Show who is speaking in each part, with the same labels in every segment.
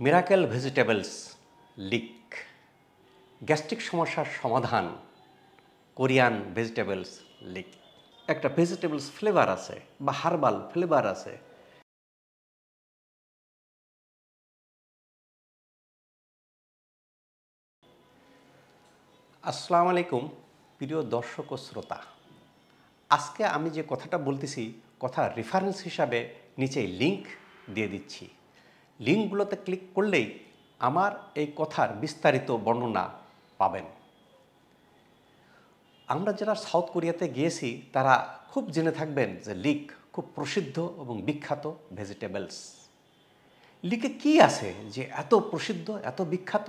Speaker 1: Miracle vegetables leak gastric সমস্যার সমাধান Korean vegetables leak একটা ভেজিটেবলস ফ্লেভার আছে বা হার্বাল ফ্লেভার আছে। আসসালামু আলাইকুম প্রিয় দর্শক ও শ্রোতা, আজকে আমি যে কথাটা বলতেছি কথা রেফারেন্স হিসাবে নিচে লিংক দিয়ে দিচ্ছি। লিঙ্কগুলোতে ক্লিক করলেই আমার এই কথার বিস্তারিত বর্ণনা পাবেন। আমরা যারা সাউথ কোরিয়াতে গিয়েছি তারা খুব জেনে থাকবেন যে লিক খুব প্রসিদ্ধ এবং বিখ্যাত ভেজিটেবলস। লিকে কি আছে যে এত প্রসিদ্ধ এত বিখ্যাত?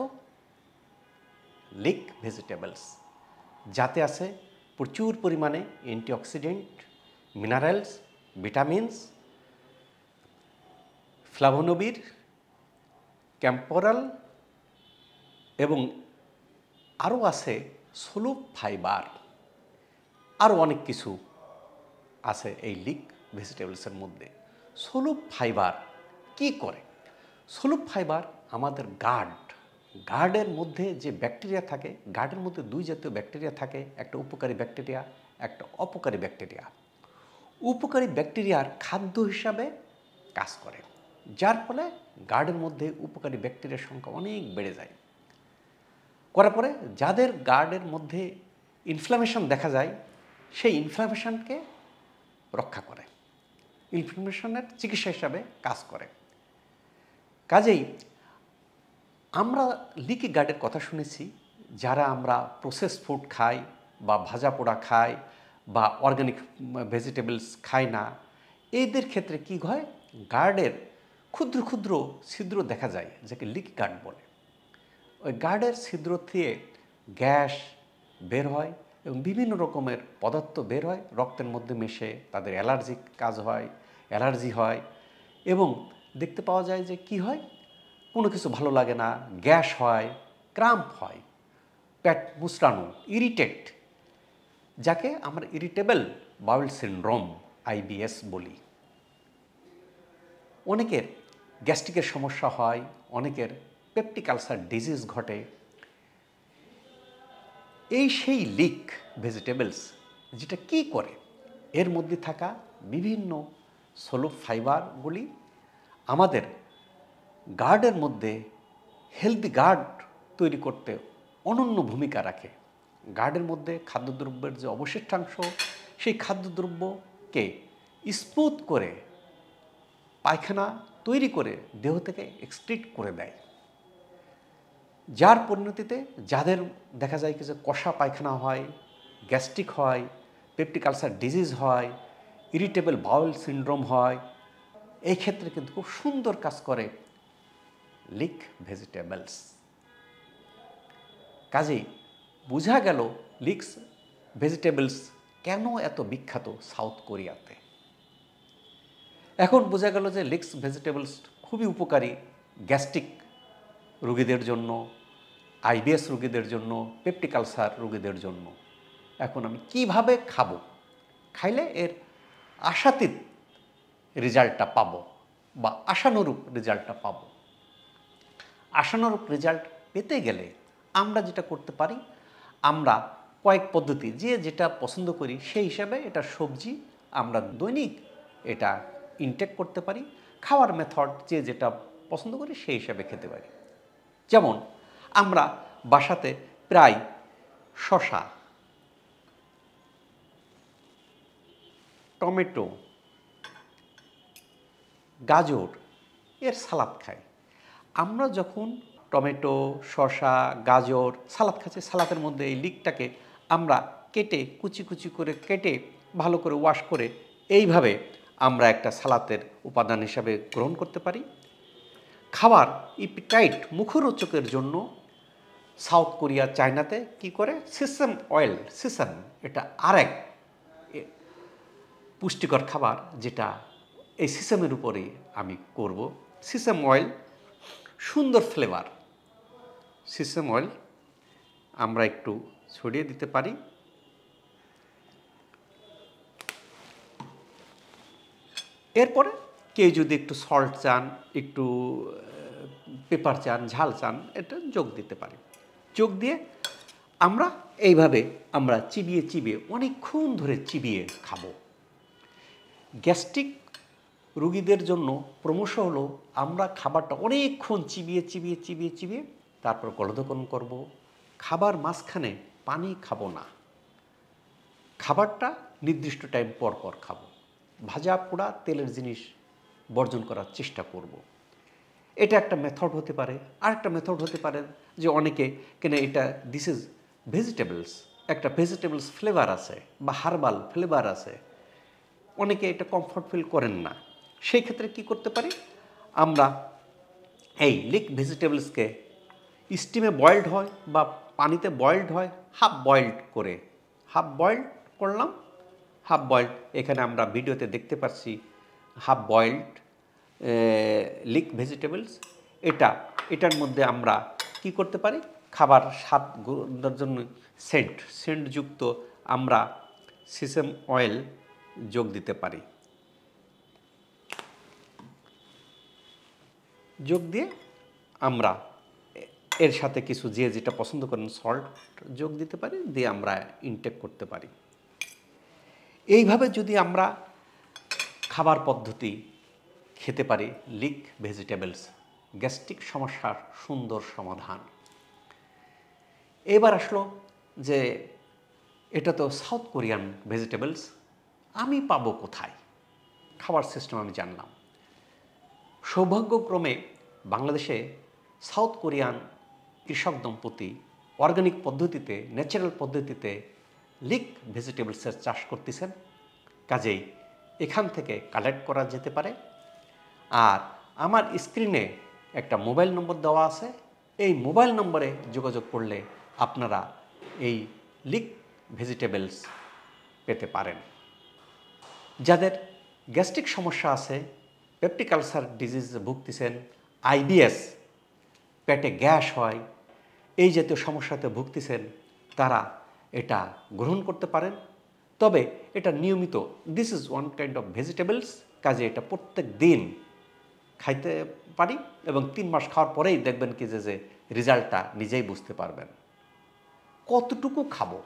Speaker 1: লিক ভেজিটেবলস যাতে আছে প্রচুর পরিমাণে অ্যান্টিঅক্সিডেন্ট, মিনারেলস, ভিটামিনস, ফ্লাভোনোবির, ক্যাম্পোরাল এবং আরও আছে সলুব ফাইবার, আরও অনেক কিছু আছে এই লিক ভেজিটেবলসের মধ্যে। সলুব ফাইবার কি করে? সলুব ফাইবার আমাদের গার্ডের মধ্যে যে ব্যাকটেরিয়া থাকে, গার্ডের মধ্যে দুই জাতীয় ব্যাকটেরিয়া থাকে, একটা উপকারী ব্যাকটেরিয়া, একটা অপকারী ব্যাকটেরিয়া। উপকারী ব্যাকটেরিয়ার খাদ্য হিসাবে কাজ করে, যার ফলে গার্ডের মধ্যে উপকারী ব্যাকটেরিয়ার সংখ্যা অনেক বেড়ে যায়। করার পরে যাদের গার্ডের মধ্যে ইনফ্লামেশন দেখা যায় সেই ইনফ্লামেশনকে রক্ষা করে, ইনফ্লামেশনের চিকিৎসা হিসাবে কাজ করে। কাজেই আমরা লিকি গার্ডের কথা শুনেছি, যারা আমরা প্রসেস ফুড খাই বা ভাজা পোড়া খাই বা অর্গানিক ভেজিটেবলস খাই না, এদের ক্ষেত্রে কি হয়, গার্ডের ক্ষুদ্র ক্ষুদ্র ছিদ্র দেখা যায়, যাকে লিকি গার্ড বলে। ওই গার্ডের ছিদ্র থেকে গ্যাস বের হয় এবং বিভিন্ন রকমের পদার্থ বের হয়, রক্তের মধ্যে মিশে তাদের অ্যালার্জি হয় এবং দেখতে পাওয়া যায় যে কি হয়, কোনো কিছু ভালো লাগে না, গ্যাস হয়, ক্রাম্প হয়, পেট মুচড়ানো, ইরিটেট, যাকে আমরা ইরিটেবল বাউল সিনড্রোম IBS বলি। অনেকের গ্যাস্ট্রিকের সমস্যা হয়, অনেকের পেপটিক আলসার ডিজিজ ঘটে। এই সেই লিক ভেজিটেবলস যেটা কি করে, এর মধ্যে থাকা বিভিন্ন সলুব ফাইবারগুলি আমাদের গার্ডের মধ্যে হেলদি গার্ড তৈরি করতে অনন্য ভূমিকা রাখে। গার্ডের মধ্যে খাদ্যদ্রব্যের যে অবশিষ্টাংশ, সেই খাদ্যদ্রব্যকে স্মুথ করে পায়খানা তৈরি করে দেহ থেকে এক্সক্রিট করে দেয়, যার পরিণতিতে যাদের দেখা যায় কি যে কষা পায়খানা হয়, গ্যাস্ট্রিক হয়, পেপটিক আলসার ডিজিজ হয়, ইরিটেবল বাউল সিনড্রোম হয়, এই ক্ষেত্রে কিন্তু খুব সুন্দর কাজ করে লিক ভেজিটেবলস। কাজেই বোঝা গেল লিক্স ভেজিটেবলস কেন এত বিখ্যাত সাউথ কোরিয়াতে। এখন বোঝা গেল যে লিক্স ভেজিটেবলস খুবই উপকারী গ্যাস্ট্রিক রোগীদের জন্য, IBS রোগীদের জন্য, পেপটিক আলসার রোগীদের জন্য। এখন আমি কিভাবে খাবো, খাইলে এর আশাতীত রেজাল্টটা পাবো বা আশানুরূপ রেজাল্টটা পাবো। আশানুরূপ রেজাল্ট পেতে গেলে আমরা যেটা করতে পারি, আমরা কয়েক পদ্ধতি, যে যেটা পছন্দ করি সেই হিসাবে এটা সবজি আমরা দৈনিক এটা ইনটেক করতে পারি। খাওয়ার মেথড যে যেটা পছন্দ করি সেই হিসাবে খেতে পারি। যেমন আমরা বাসাতে প্রায় শসা, টমেটো, গাজর এর সালাদ খাই। আমরা যখন টমেটো, শসা, গাজর সালাদ খাচ্ছি, সালাদের মধ্যে এই লিকটাকে আমরা কেটে কুচি কুচি করে কেটে ভালো করে ওয়াশ করে এইভাবে আমরা একটা সালাদের উপাদান হিসাবে গ্রহণ করতে পারি। খাবার ইপিটাইট মুখরোচকের জন্য সাউথ কোরিয়া, চায়নাতে কি করে, সিসেম অয়েল, সিসেম এটা আরেক পুষ্টিকর খাবার, যেটা এই সিসেমের উপরেই আমি করব। সিসেম অয়েল সুন্দর ফ্লেভার, সিসেম অয়েল আমরা একটু ছড়িয়ে দিতে পারি। এরপরে কেউ যদি একটু সল্ট চান, একটু পেপার চান, ঝাল চান, এটা যোগ দিতে পারি। যোগ দিয়ে আমরা এইভাবে আমরা চিবিয়ে চিবিয়ে অনেকক্ষণ ধরে চিবিয়ে খাবো। গ্যাস্ট্রিক রোগীদের জন্য পরামর্শ হলো আমরা খাবারটা অনেকক্ষণ চিবিয়ে চিবিয়ে চিবিয়ে চিবিয়ে তারপর গলদকরণ করব। খাবার মাঝখানে পানি খাবো না, খাবারটা নির্দিষ্ট টাইম পর পর খাবো। ভাজা পোড়া তেলের জিনিস বর্জন করার চেষ্টা করব। এটা একটা মেথড হতে পারে। আর একটা মেথড হতে পারে যে অনেকে কেন এটা দিস ইজ ভেজিটেবলস, একটা ভেজিটেবলস ফ্লেভার আছে বা হার্বাল ফ্লেভার আছে, অনেকে এটা কমফর্ট ফিল করেন না। সেই ক্ষেত্রে কি করতে পারি, আমরা এই লিক ভেজিটেবলসকে স্টিমে বয়েলড হয় বা পানিতে বয়েলড হয়, হাফ বয়েলড করে, হাফ বয়েলড করলাম, হাফ বয়েলড এখানে আমরা ভিডিওতে দেখতে পাচ্ছি হাফ বয়েলড লিক ভেজিটেবলস। এটার মধ্যে আমরা কি করতে পারি, খাবার স্বাদ জন্য সেন্টযুক্ত আমরা সিসেম অয়েল যোগ দিতে পারি। যোগ দিয়ে আমরা এর সাথে কিছু যে যেটা পছন্দ করেন সল্ট যোগ দিতে পারি, দিয়ে আমরা ইনটেক করতে পারি। এইভাবে যদি আমরা খাবার পদ্ধতি খেতে পারি, লিক ভেজিটেবলস গ্যাস্ট্রিক সমস্যার সুন্দর সমাধান। এবার আসলো যে এটা তো সাউথ কোরিয়ান ভেজিটেবলস, আমি পাবো কোথায়? খাবার সিস্টেম আমি জানলাম। সৌভাগ্যক্রমে বাংলাদেশে সাউথ কোরিয়ান কৃষক দম্পতি অর্গানিক পদ্ধতিতে, ন্যাচারাল পদ্ধতিতে লিক ভেজিটেবলসের চাষ করতেছেন। কাজেই এখান থেকে কালেক্ট করা যেতে পারে। আর আমার স্ক্রিনে একটা মোবাইল নম্বর দেওয়া আছে, এই মোবাইল নম্বরে যোগাযোগ করলে আপনারা এই লিক ভেজিটেবলস পেতে পারেন। যাদের গ্যাস্ট্রিক সমস্যা আছে, পেপটিক আলসার ডিজিজে ভুগতেছেন, আইবিএস, পেটে গ্যাস হয়, এই জাতীয় সমস্যাতে ভুগতেছেন, তারা এটা গ্রহণ করতে পারেন। তবে এটা নিয়মিত, this is one kind of vegetables, কাজে এটা প্রত্যেক দিন খাইতে পারি এবং 3 মাস খাওয়ার পরেই দেখবেন কি যে রেজাল্টটা নিজেই বুঝতে পারবেন। কতটুকু খাবো,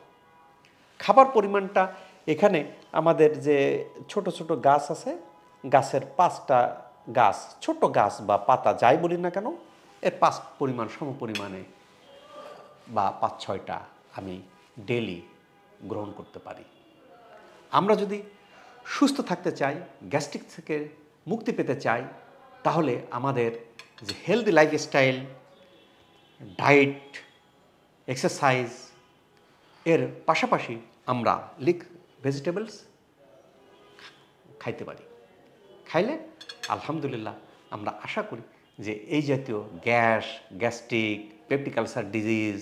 Speaker 1: খাবার পরিমাণটা এখানে আমাদের যে ছোট ছোট গাছ আছে, গাছের 5টা গাছ, ছোট গাছ বা পাতা যাই বলি না কেন, এর 5 পরিমাণ সমপরিমাণে বা 5-6টা আমি ডেইলি গ্রহণ করতে পারি। আমরা যদি সুস্থ থাকতে চাই, গ্যাস্ট্রিক থেকে মুক্তি পেতে চাই, তাহলে আমাদের যে হেলদি লাইফস্টাইল, ডায়েট, এক্সারসাইজ এর পাশাপাশি আমরা লিক ভেজিটেবলস খাইতে পারি। খাইলে আলহামদুলিল্লাহ আমরা আশা করি যে এই জাতীয় gastric, peptic ulcer disease,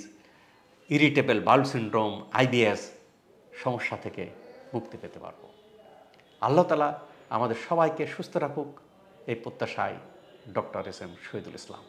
Speaker 1: irritable bowel syndrome, IBS সমস্যা থেকে মুক্তি পেতে পারব। আল্লাহ তাআলা আমাদের সবাইকে সুস্থ রাখুক, এই প্রত্যাশায় doctor S M Shahidul Islam.